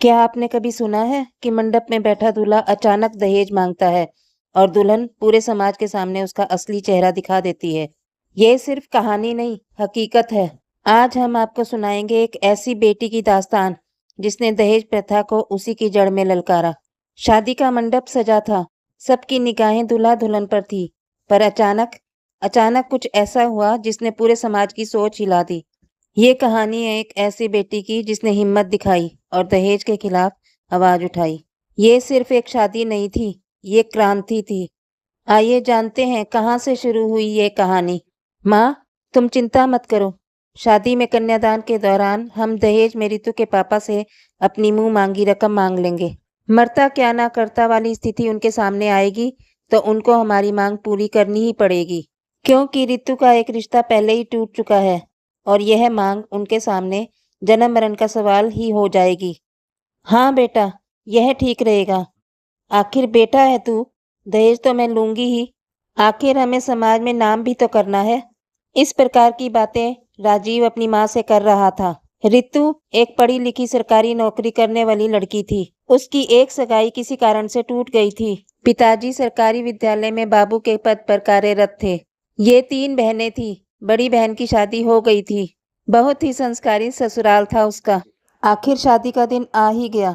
क्या आपने कभी सुना है कि मंडप में बैठा दूल्हा अचानक दहेज मांगता है और दुल्हन पूरे समाज के सामने उसका असली चेहरा दिखा देती है। ये सिर्फ कहानी नहीं, हकीकत है। आज हम आपको सुनाएंगे एक ऐसी बेटी की दास्तान जिसने दहेज प्रथा को उसी की जड़ में ललकारा। शादी का मंडप सजा था, सबकी निगाहें दूल्हा दुल्हन पर थी, पर अचानक अचानक कुछ ऐसा हुआ जिसने पूरे समाज की सोच हिला दी। ये कहानी है एक ऐसी बेटी की जिसने हिम्मत दिखाई और दहेज के खिलाफ आवाज उठाई। ये सिर्फ एक शादी नहीं थी, ये क्रांति थी। आइए जानते हैं कहाँ से शुरू हुई ये कहानी। माँ, तुम चिंता मत करो। शादी में कन्यादान के दौरान हम दहेज में रितु के पापा से अपनी मुंह मांगी रकम मांग लेंगे। मरता क्या ना करता वाली स्थिति उनके सामने आएगी तो उनको हमारी मांग पूरी करनी ही पड़ेगी, क्योंकि रितु का एक रिश्ता पहले ही टूट चुका है और यह मांग उनके सामने जन्म मरण का सवाल ही हो जाएगी। हाँ बेटा, यह ठीक रहेगा। आखिर बेटा है तू, दहेज तो मैं लूंगी ही। आखिर हमें समाज में नाम भी तो करना है। इस प्रकार की बातें राजीव अपनी माँ से कर रहा था। रितु एक पढ़ी लिखी सरकारी नौकरी करने वाली लड़की थी। उसकी एक सगाई किसी कारण से टूट गई थी। पिताजी सरकारी विद्यालय में बाबू के पद पर कार्यरत थे। ये 3 बहनें थी। बड़ी बहन की शादी हो गई थी। बहुत ही संस्कारी ससुराल था उसका। आखिर शादी का दिन आ ही गया।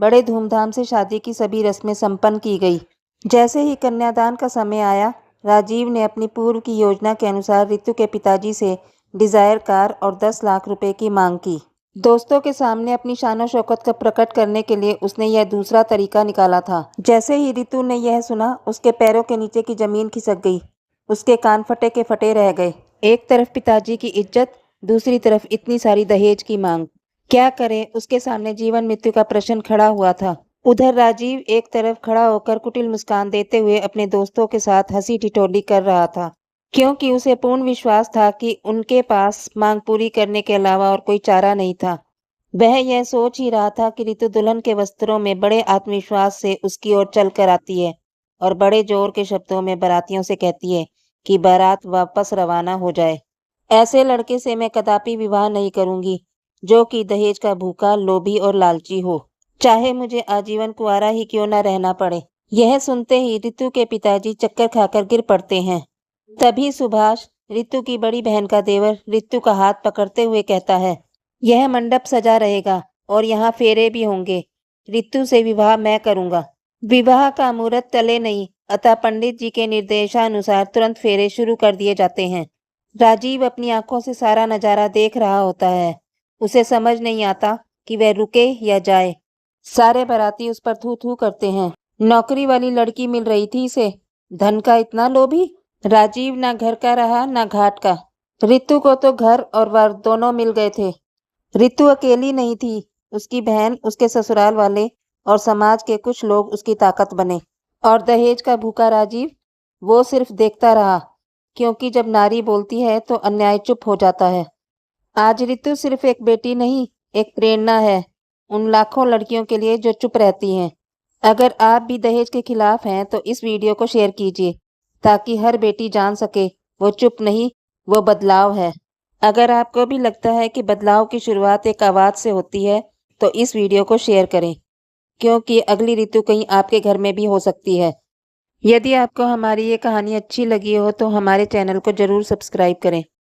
बड़े धूमधाम से शादी की सभी रस्में संपन्न की गई। जैसे ही कन्यादान का समय आया, राजीव ने अपनी पूर्व की योजना के अनुसार रितु के पिताजी से डिजायर कार और 10 लाख रुपए की मांग की। दोस्तों के सामने अपनी शानो शौकत का प्रकट करने के लिए उसने यह दूसरा तरीका निकाला था। जैसे ही रितु ने यह सुना, उसके पैरों के नीचे की जमीन खिसक गई। उसके कान फटे के फटे रह गए। एक तरफ पिताजी की इज्जत, दूसरी तरफ इतनी सारी दहेज की मांग। क्या करे, उसके सामने जीवन मृत्यु का प्रश्न खड़ा हुआ था। उधर राजीव एक तरफ खड़ा होकर कुटिल मुस्कान देते हुए अपने दोस्तों के साथ हंसी ठिठोली कर रहा था, क्योंकि उसे पूर्ण विश्वास था कि उनके पास मांग पूरी करने के अलावा और कोई चारा नहीं था। वह यह सोच ही रहा था कि रितु दुल्हन के वस्त्रों में बड़े आत्मविश्वास से उसकी ओर चल कर आती है और बड़े जोर के शब्दों में बारातियों से कहती है कि बारात वापस रवाना हो जाए। ऐसे लड़के से मैं कदापि विवाह नहीं करूंगी जो कि दहेज का भूखा, लोभी और लालची हो, चाहे मुझे आजीवन कुंवारा ही क्यों न रहना पड़े। यह सुनते ही रितु के पिताजी चक्कर खाकर गिर पड़ते हैं। तभी सुभाष, रितु की बड़ी बहन का देवर, रितु का हाथ पकड़ते हुए कहता है, यह मंडप सजा रहेगा और यहाँ फेरे भी होंगे। रितु से विवाह मैं करूंगा। विवाह का मुहूर्त टले नहीं, अतः पंडित जी के निर्देशानुसार तुरंत फेरे शुरू कर दिए जाते हैं। राजीव अपनी आंखों से सारा नजारा देख रहा होता है। उसे समझ नहीं आता कि वह रुके या जाए। सारे बाराती उस पर थू थू करते हैं। नौकरी वाली लड़की मिल रही थी इसे, धन का इतना लोभी। राजीव ना घर का रहा ना घाट का। रितु को तो घर और वर दोनों मिल गए थे। रितु अकेली नहीं थी, उसकी बहन, उसके ससुराल वाले और समाज के कुछ लोग उसकी ताकत बने। और दहेज का भूखा राजीव, वो सिर्फ देखता रहा, क्योंकि जब नारी बोलती है तो अन्याय चुप हो जाता है। आज रितु सिर्फ एक बेटी नहीं, एक प्रेरणा है उन लाखों लड़कियों के लिए जो चुप रहती हैं। अगर आप भी दहेज के खिलाफ हैं तो इस वीडियो को शेयर कीजिए, ताकि हर बेटी जान सके वो चुप नहीं, वो बदलाव है। अगर आपको भी लगता है कि बदलाव की शुरुआत एक आवाज से होती है तो इस वीडियो को शेयर करें, क्योंकि अगली ऋतु कहीं आपके घर में भी हो सकती है। यदि आपको हमारी ये कहानी अच्छी लगी हो तो हमारे चैनल को जरूर सब्सक्राइब करें।